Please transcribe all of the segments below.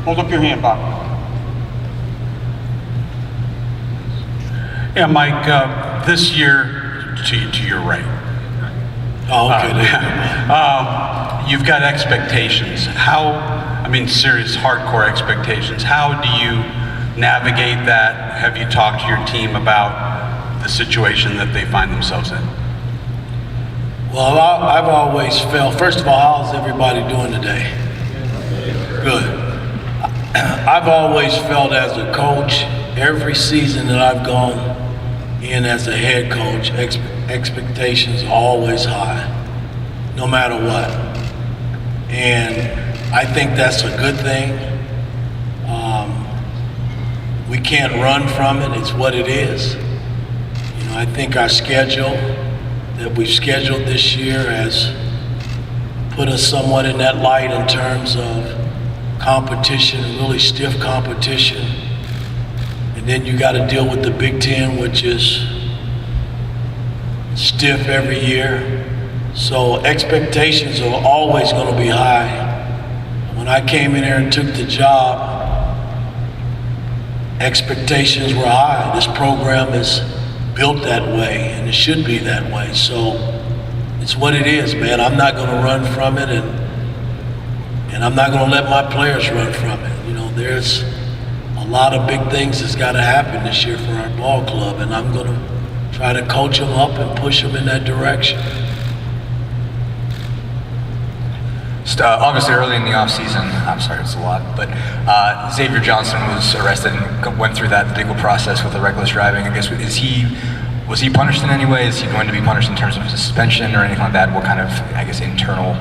Hold up your hand, Bob. Yeah, Mike, this year, to your right. Oh, okay. You've got expectations. Serious, hardcore expectations. How do you navigate that? Have you talked to your team about the situation that they find themselves in? Well, I've always felt, first of all, how's everybody doing today? Good. I've always felt as a coach, every season that I've gone in as a head coach, expectations are always high, no matter what. And I think that's a good thing. We can't run from it, it's what it is. I think our schedule that we've scheduled this year has put us somewhat in that light in terms of competition, really stiff competition. And then you got to deal with the Big Ten, which is stiff every year. So expectations are always going to be high. When I came in here and took the job, expectations were high. This program is built that way, and it should be that way. So it's what it is, man. I'm not going to run from it, and I'm not going to let my players run from it. There's a lot of big things that's got to happen this year for our ball club, and I'm going to try to coach them up and push them in that direction. Obviously, early in the offseason, I'm sorry, it's a lot, but Xavier Johnson was arrested and went through that legal process with the reckless driving. I guess, was he punished in any way? Is he going to be punished in terms of suspension or anything like that? What kind of, internal,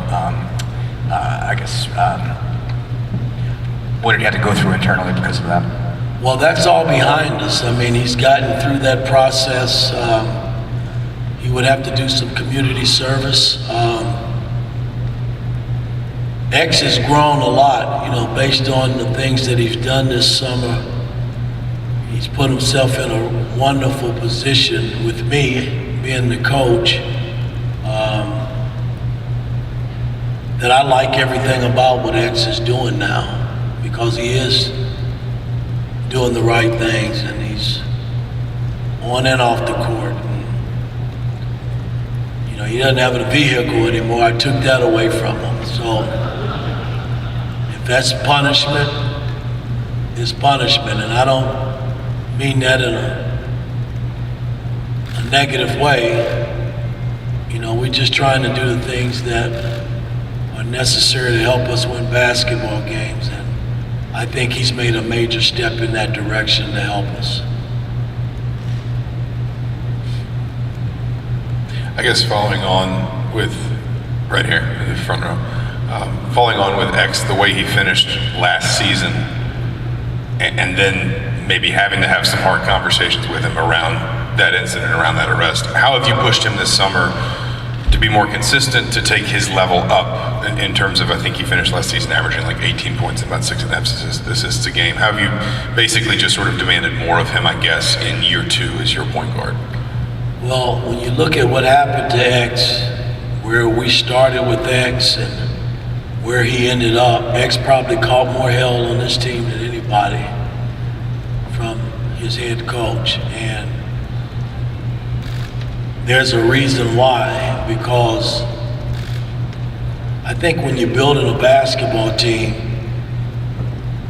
what did he have to go through internally because of that? Well, that's all behind us. He's gotten through that process. He would have to do some community service. X has grown a lot, based on the things that he's done this summer. He's put himself in a wonderful position with me, being the coach, that I like everything about what X is doing now, because he is doing the right things, and he's on and off the court. He doesn't have a vehicle anymore. I took that away from him. So if that's punishment, it's punishment. And I don't mean that in a negative way. We're just trying to do the things that are necessary to help us win basketball games. And I think he's made a major step in that direction to help us. I guess following on with, right here in the front row, following on with X, the way he finished last season, and then maybe having to have some hard conversations with him around that incident, around that arrest. How have you pushed him this summer to be more consistent, to take his level up in terms of, I think he finished last season averaging like 18 points and about 6.5 assists a game. Have you basically just sort of demanded more of him, I guess, in year 2 as your point guard? Well, when you look at what happened to X, where we started with X and where he ended up, X probably caught more hell on this team than anybody from his head coach. And there's a reason why, because I think when you're building a basketball team,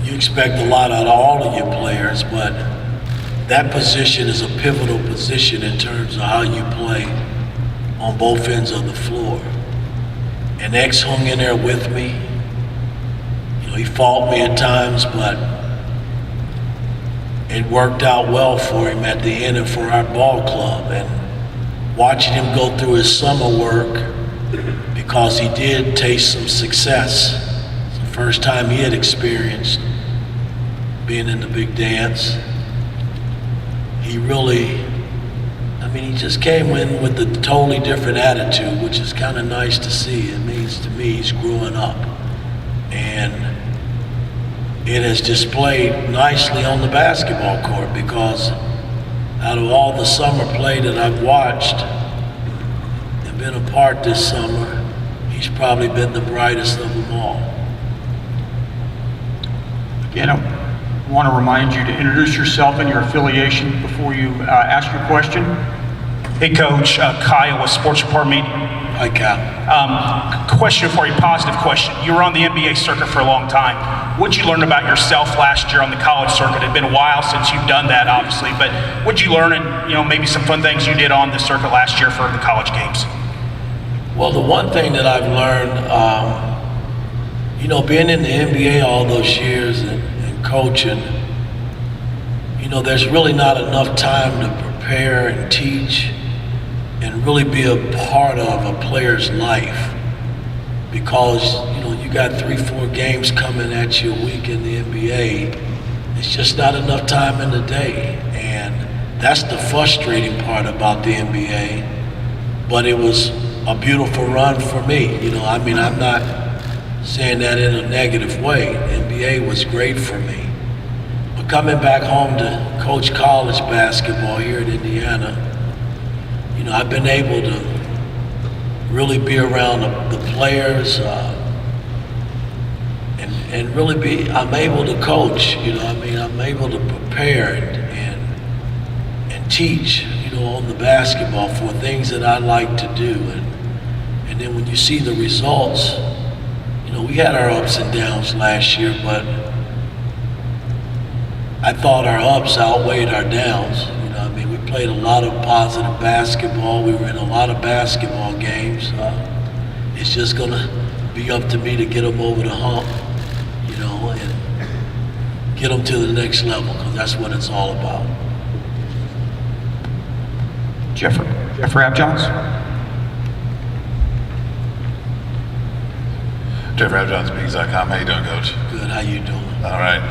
you expect a lot out of all of your players, but that position is a pivotal position in terms of how you play on both ends of the floor. And X hung in there with me. He fought me at times, but it worked out well for him at the end and for our ball club. And watching him go through his summer work, because he did taste some success. It's the first time he had experienced being in the big dance. He really, he just came in with a totally different attitude, which is kind of nice to see. It means to me he's growing up. And it has displayed nicely on the basketball court, because out of all the summer play that I've watched and been a part this summer, he's probably been the brightest of them all. Again, I want to remind you to introduce yourself and your affiliation before you ask your question. Hey, Coach. Kyle with Sports Report Media. Hi, Cal. Question for you, positive question. You were on the NBA circuit for a long time. What'd you learn about yourself last year on the college circuit? It had been a while since you've done that, obviously, but what'd you learn, and maybe some fun things you did on the circuit last year for the college games? Well, the one thing that I've learned, being in the NBA all those years and coaching, there's really not enough time to prepare and teach and really be a part of a player's life, because you got 3-4 games coming at you a week in the NBA. It's just not enough time in the day, and that's the frustrating part about the NBA. But it was a beautiful run for me. I'm not saying that in a negative way. The NBA was great for me. But coming back home to coach college basketball here in Indiana, I've been able to really be around the players and really I'm able to coach, I'm able to prepare and teach, on the basketball for things that I like to do. And then when you see the results, we had our ups and downs last year, but I thought our ups outweighed our downs. We played a lot of positive basketball. We were in a lot of basketball games. It's just going to be up to me to get them over the hump, and get them to the next level, because that's what it's all about. Jeffrey Abjohns. Xavier Johnson, Peegs.com. How you doing, Coach? Good. How you doing? All right.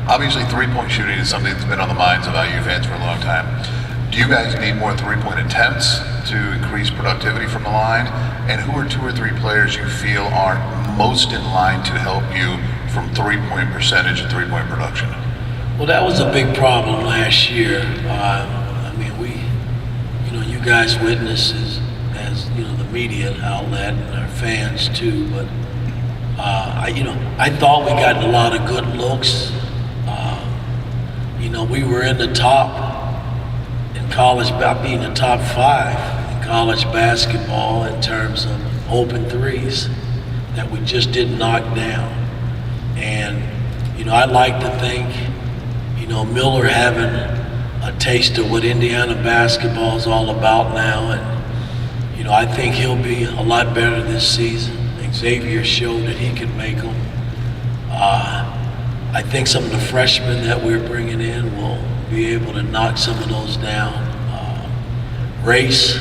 Obviously, three-point shooting is something that's been on the minds of IU fans for a long time. Do you guys need more three-point attempts to increase productivity from the line? And who are 2 or 3 players you feel are most in line to help you from three-point percentage and three-point production? Well, that was a big problem last year. You guys witnessed as the media outlet and our fans too. But I thought we got a lot of good looks. We were in the top in college, about being the top 5 in college basketball in terms of open threes that we just didn't knock down. And I like to think, Miller having a taste of what Indiana basketball is all about now, and I think he'll be a lot better this season. Xavier showed that he could make them. I think some of the freshmen that we're bringing in will be able to knock some of those down. Race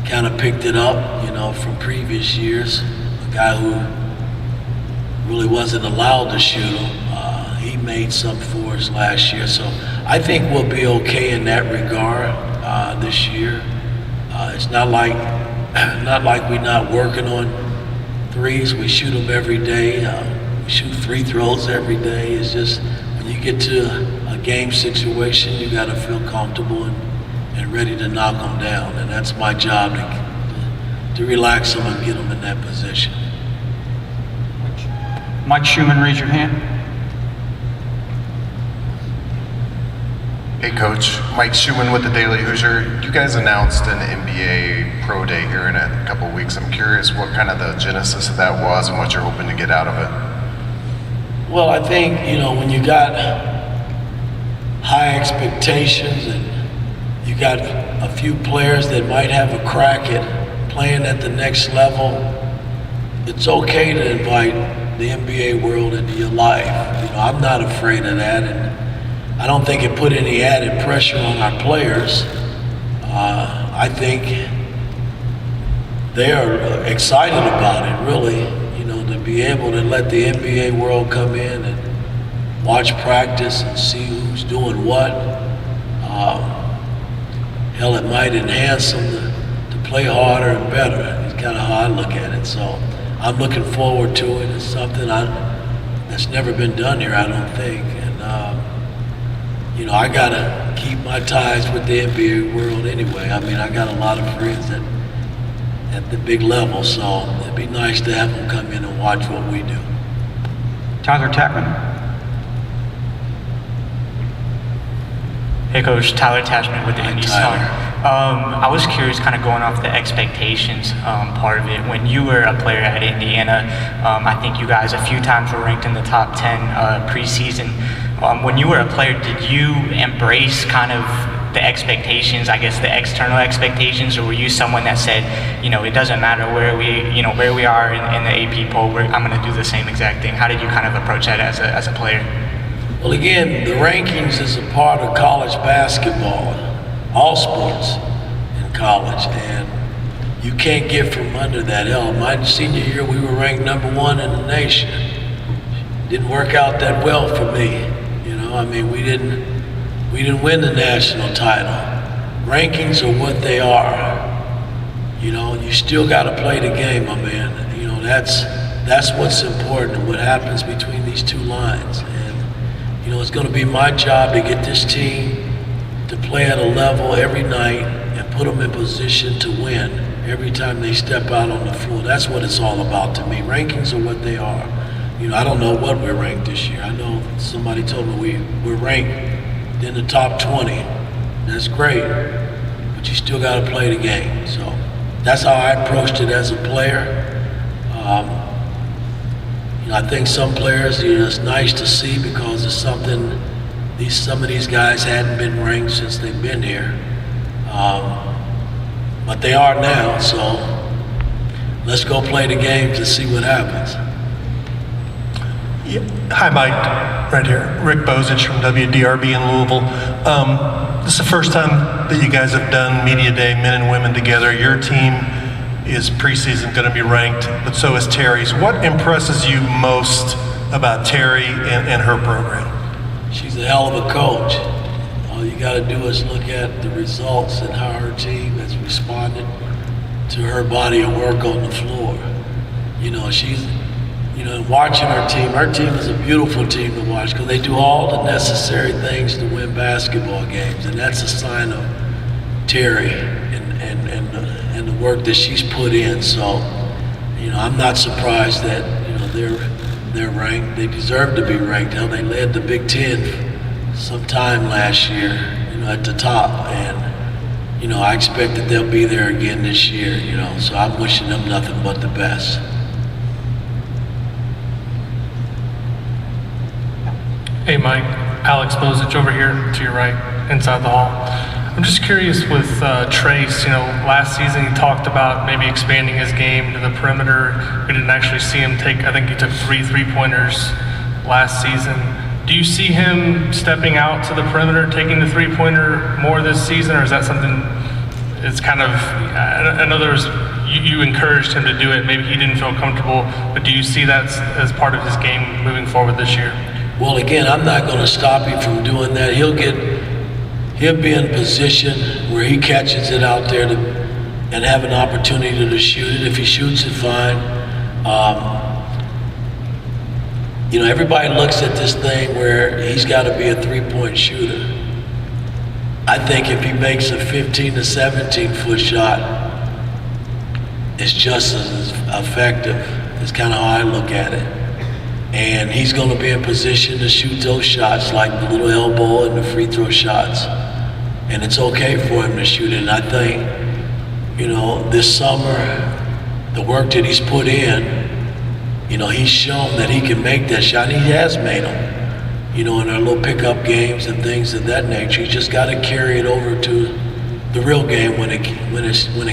kind of picked it up, from previous years. A guy who really wasn't allowed to shoot them. He made some for us last year, so I think we'll be okay in that regard this year. It's not like we're not working on threes. We shoot them every day. We shoot free throws every day. It's just when you get to a game situation, you got to feel comfortable and ready to knock them down. And that's my job, to relax them and get them in that position. Mike Schumann, raise your hand. Hey, Coach. Mike Schumann with the Daily Hoosier. You guys announced an NBA Pro Day here in a couple of weeks. I'm curious what kind of the genesis of that was and what you're hoping to get out of it. Well, I think, when you got high expectations and you got a few players that might have a crack at playing at the next level, it's okay to invite the NBA world into your life. I'm not afraid of that, and I don't think it put any added pressure on our players. I think they are excited about it, really, to be able to let the NBA world come in and watch practice and see who's doing what. Hell, it might enhance them to play harder and better. It's kind of how I look at it. So I'm looking forward to it. It's something that's never been done here, I don't think. And I gotta keep my ties with the NBA world anyway. I got a lot of friends at the big level, so it'd be nice to have them come in and watch what we do. Tyler Tapman. Hey, Coach. Tyler Tashman with the Indy Sun. I was curious, kind of going off the expectations part of it. When you were a player at Indiana, I think you guys a few times were ranked in the top 10 preseason. When you were a player, did you embrace kind of the expectations, I guess the external expectations, or were you someone that said, it doesn't matter where we are in the AP poll, I'm going to do the same exact thing? How did you kind of approach that as a player? Well, again, the rankings is a part of college basketball, all sports in college, and you can't get from under that hill. My senior year, we were ranked #1 in the nation. Didn't work out that well for me. We didn't win the national title. Rankings are what they are. You still got to play the game, my man. That's what's important, what happens between these two lines. And, it's going to be my job to get this team to play at a level every night and put them in position to win every time they step out on the floor. That's what it's all about to me. Rankings are what they are. I don't know what we're ranked this year. I know somebody told me we're ranked in the top 20. That's great, but you still got to play the game. So that's how I approached it as a player. I think some players, it's nice to see because it's something some of these guys hadn't been ranked since they've been here, but they are now. So let's go play the game to see what happens. Yeah. Hi, Mike. Right here. Rick Bozich from WDRB in Louisville. This is the first time that you guys have done Media Day, men and women together. Your team is preseason going to be ranked, but so is Terry's. What impresses you most about Terry and her program? She's a hell of a coach. All you got to do is look at the results and how her team has responded to her body of work on the floor. She's watching her team is a beautiful team to watch because they do all the necessary things to win basketball games, and that's a sign of Terry and the work that she's put in. So, I'm not surprised that they're ranked. They deserve to be ranked. They led the Big Ten sometime last year, at the top, and I expect that they'll be there again this year. So I'm wishing them nothing but the best. Hey Mike, Alex Bozich over here to your right, inside the hall. I'm just curious with Trace, last season he talked about maybe expanding his game to the perimeter. We didn't actually see him I think he took 3 3-pointers last season. Do you see him stepping out to the perimeter, taking the 3-pointer more this season, or is that something it's kind of, I know you encouraged him to do it, maybe he didn't feel comfortable, but do you see that as part of his game moving forward this year? Well, again, I'm not going to stop him from doing that. He'll be in position where he catches it out there and have an opportunity to shoot it. If he shoots it, fine. Everybody looks at this thing where he's got to be a 3-point shooter. I think if he makes a 15 to 17-foot shot, it's just as effective. It's kind of how I look at it. And he's going to be in position to shoot those shots, like the little elbow and the free throw shots. And it's okay for him to shoot it. And I think, this summer, the work that he's put in, he's shown that he can make that shot. And he has made them, in our little pickup games and things of that nature. He's just got to carry it over to the real game when it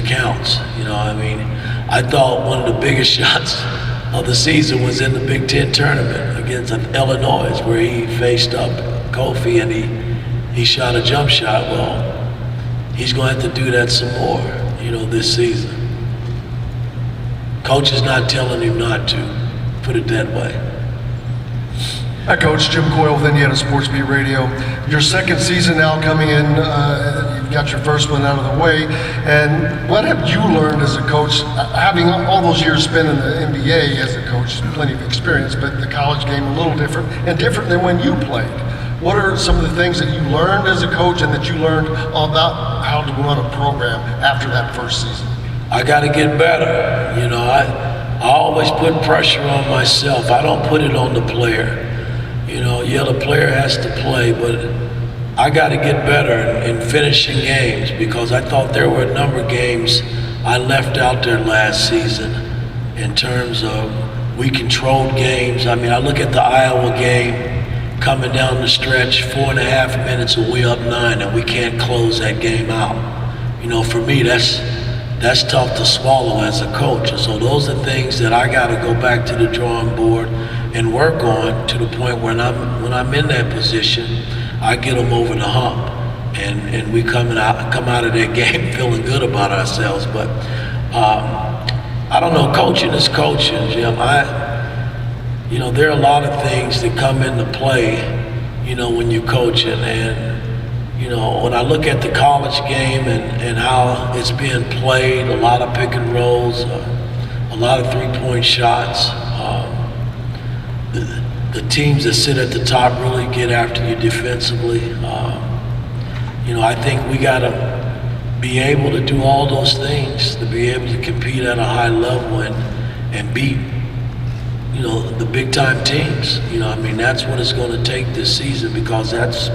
counts. I thought one of the biggest shots of the season was in the Big Ten tournament against Illinois, where he faced up Kofi and he shot a jump shot. Well, he's going to have to do that some more, this season. Coach is not telling him not to, put it that way. Hi, Coach. Jim Coyle with Indiana Sports Beat Radio. Your second season now coming in, you've got your first one out of the way. And what have you learned as a coach, having all those years spent in the NBA as a coach, plenty of experience, but the college game a little different, and different than when you played? What are some of the things that you learned as a coach and that you learned about how to run a program after that first season? I got to get better. I always put pressure on myself. I don't put it on the player. The player has to play, but I got to get better in finishing games, because I thought there were a number of games I left out there last season in terms of we controlled games. I mean, I look at the Iowa game coming down the stretch, 4.5 minutes and we up 9 and we can't close that game out. You know, for me, that's tough to swallow as a coach. And so those are things that I got to go back to the drawing board and work on, to the point where when I'm in that position, I get them over the hump, and we come out of that game feeling good about ourselves. But I don't know, coaching is coaching, Jim. You know, there are a lot of things that come into play, you know, when you're coaching. And you know, when I look at the college game and how it's being played, a lot of pick and rolls, a lot of three-point shots. The teams that sit at the top really get after you defensively. You know, I think we got to be able to do all those things, to be able to compete at a high level and beat, you know, the big-time teams. You know, I mean, that's what it's going to take this season, because that's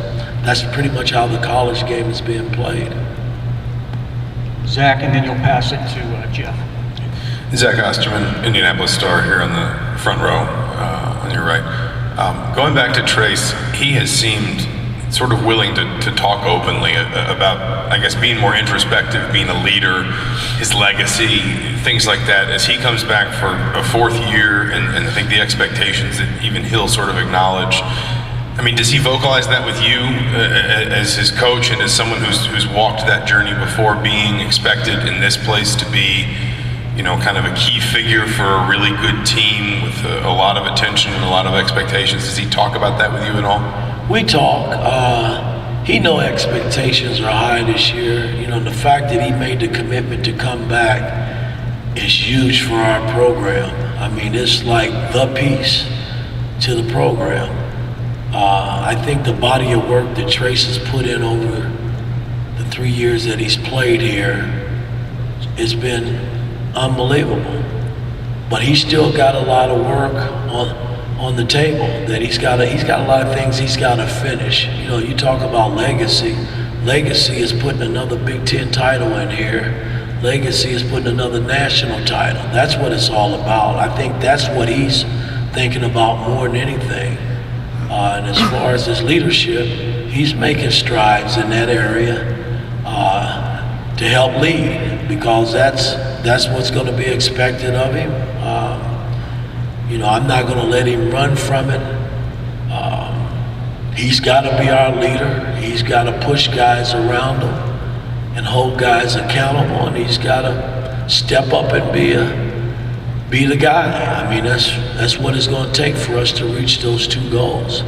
pretty much how the college game is being played. Zach, and then you'll pass it to Jeff. Zach Osterman, Indianapolis Star, here on the front row, on your right. Going back to Trace, he has seemed sort of willing to talk openly about, I guess, being more introspective, being a leader, his legacy, things like that. As he comes back for a fourth year, and I think the expectations that even he'll sort of acknowledge. I mean, does he vocalize that with you as his coach and as someone who's walked that journey before, being expected in this place to be, you know, kind of a key figure for a really good team with a lot of attention and a lot of expectations? Does he talk about that with you at all? We talk. He knows expectations are high this year. You know, the fact that he made the commitment to come back is huge for our program. I mean, it's like the piece to the program. I think the body of work that Trace has put in over the 3 years that he's played here has been unbelievable. But he's still got a lot of work on the table that he's got a lot of things he's got to finish. You know, you talk about legacy. Legacy is putting another Big Ten title in here. Legacy is putting another national title. That's what it's all about. I think that's what he's thinking about more than anything. And as far as his leadership, he's making strides in that area to help lead, because that's what's going to be expected of him. You know, I'm not going to let him run from it. He's got to be our leader. He's got to push guys around him and hold guys accountable, and he's got to step up and be the guy. I mean, that's what it's going to take for us to reach those two goals.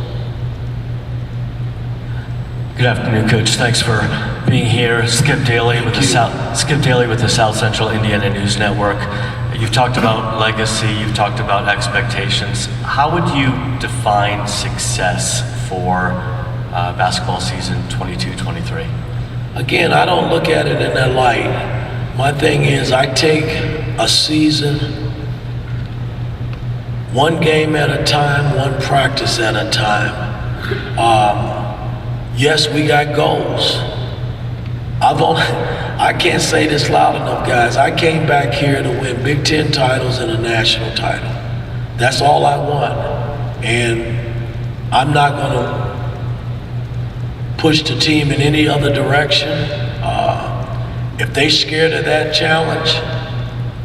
Good afternoon, Coach. Thanks for being here. Skip Daly with the South Central Indiana News Network. You've talked about legacy. You've talked about expectations. How would you define success for basketball season 22-23? Again, I don't look at it in that light. My thing is, I take a season one game at a time, one practice at a time. Yes, we got goals. I can't say this loud enough, guys. I came back here to win Big Ten titles and a national title. That's all I want. And I'm not going to push the team in any other direction. If they're scared of that challenge,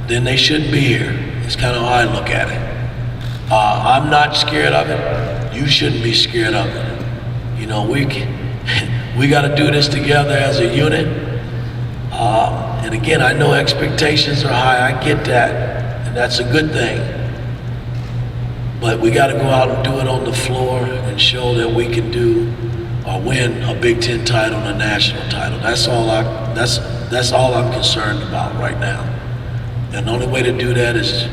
then they shouldn't be here. It's kind of how I look at it. I'm not scared of it. You shouldn't be scared of it. You know, we got to do this together as a unit. And again, I know expectations are high. I get that, and that's a good thing. But we got to go out and do it on the floor and show that we can do or win a Big Ten title and a national title. That's all I'm concerned about right now. And the only way to do that is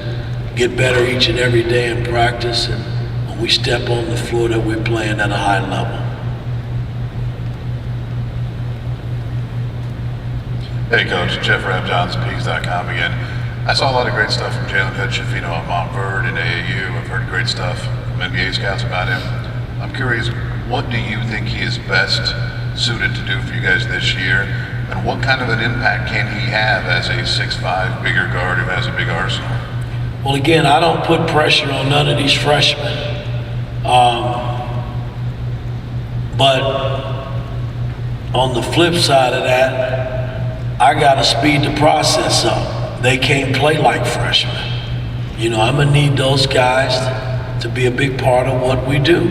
get better each and every day in practice, and when we step on the floor that we're playing at a high level. Hey, Coach. Xavier Johnson, Peegs.com again. I saw a lot of great stuff from Jalen Hood-Schifino at Montverde and AAU. I've heard great stuff from NBA scouts about him. I'm curious, what do you think he is best suited to do for you guys this year? And what kind of an impact can he have as a 6'5", bigger guard who has a big arsenal? Well, again, I don't put pressure on none of these freshmen. But on the flip side of that, I got to speed the process up. They can't play like freshmen. You know, I'm going to need those guys to be a big part of what we do.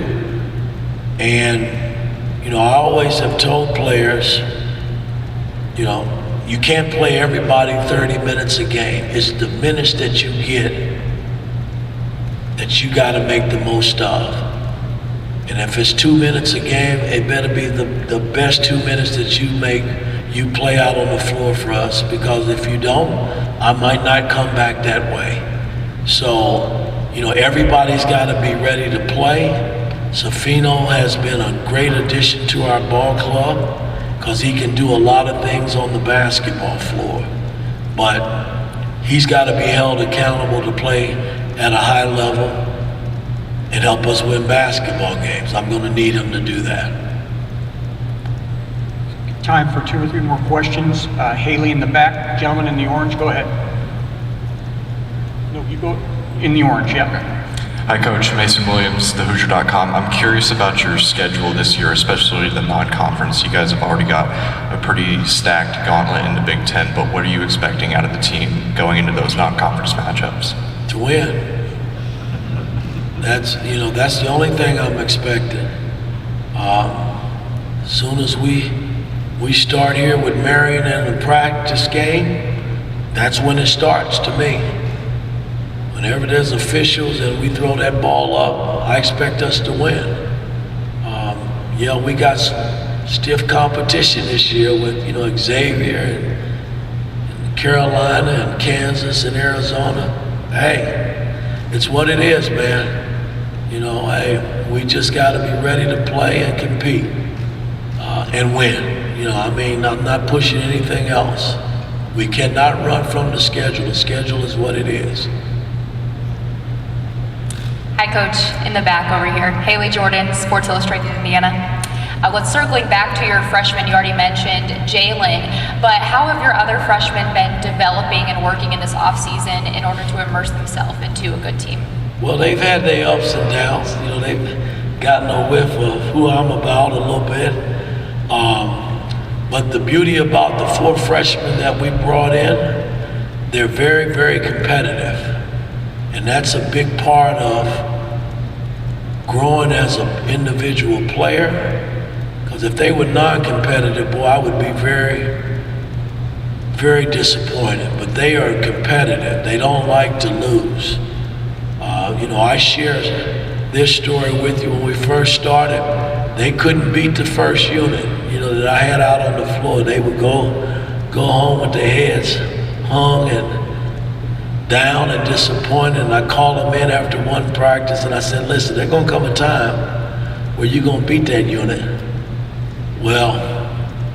And, you know, I always have told players, you know, you can't play everybody 30 minutes a game. It's the minutes that you get that you got to make the most of. And if it's 2 minutes a game, it better be the best 2 minutes that you play out on the floor for us, because if you don't, I might not come back that way. So, you know, everybody's got to be ready to play. Safino has been a great addition to our ball club because he can do a lot of things on the basketball floor. But he's got to be held accountable to play at a high level and help us win basketball games. I'm going to need him to do that. Time for 2 or 3 more questions. Haley in the back, gentleman in the orange, go ahead. No, you go in the orange, yeah. Hi, Coach. Mason Williams, the Hoosier.com. I'm curious about your schedule this year, especially the non-conference. You guys have already got a pretty stacked gauntlet in the Big Ten, but what are you expecting out of the team going into those non-conference matchups? To win. That's the only thing I'm expecting. As soon as we start here with Marion in the practice game, that's when it starts to me. Whenever there's officials and we throw that ball up, I expect us to win. We got stiff competition this year with, Xavier and Carolina and Kansas and Arizona. Hey, it's what it is, man. We just got to be ready to play and compete and win. I'm not pushing anything else. We cannot run from the schedule. The schedule is what it is. Hi, Coach, in the back over here. Haley Jordan, Sports Illustrated Indiana. Let's circling back to your freshmen. You already mentioned Jalen, but how have your other freshmen been developing and working in this offseason in order to immerse themselves into a good team? Well, they've had their ups and downs. They've gotten a whiff of who I'm about a little bit. But the beauty about the 4 freshmen that we brought in, they're very, very competitive. And that's a big part of growing as an individual player. Because if they were non-competitive, boy, I would be very, very disappointed. But they are competitive. They don't like to lose. I shared this story with you when we first started. They couldn't beat the first unit, that I had out on the floor. They would go home with their heads hung and down and disappointed, and I called them in after one practice and I said, listen, there's gonna come a time where you're gonna beat that unit. Well,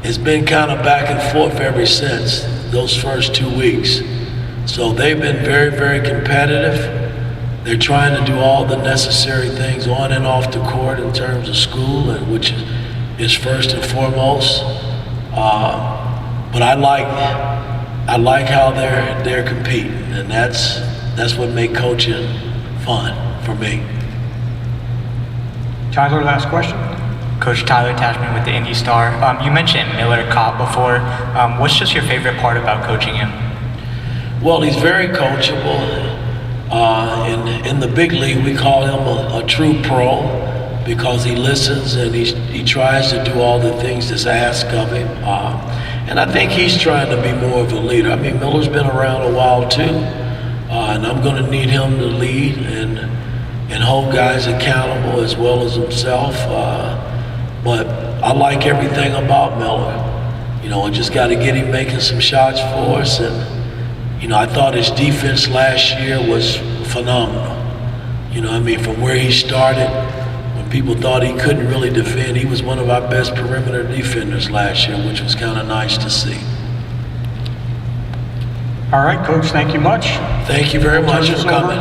it's been kind of back and forth ever since those first 2 weeks. So they've been very, very competitive. They're trying to do all the necessary things on and off the court in terms of school, and which is first and foremost. But I like how they're competing, and that's what makes coaching fun for me. Tyler, last question. Coach Tyler Tashman with the Indy Star. You mentioned Miller Kopp before. What's just your favorite part about coaching him? Well, he's very coachable. In the big league, we call him a true pro because he listens and he tries to do all the things that's asked of him. And I think he's trying to be more of a leader. I mean, Miller's been around a while too, and I'm going to need him to lead and hold guys accountable as well as himself. But I like everything about Miller. I just got to get him making some shots for us. And I thought his defense last year was phenomenal. From where he started, when people thought he couldn't really defend, he was one of our best perimeter defenders last year, which was kind of nice to see. All right, Coach, thank you much. Thank you very much for coming.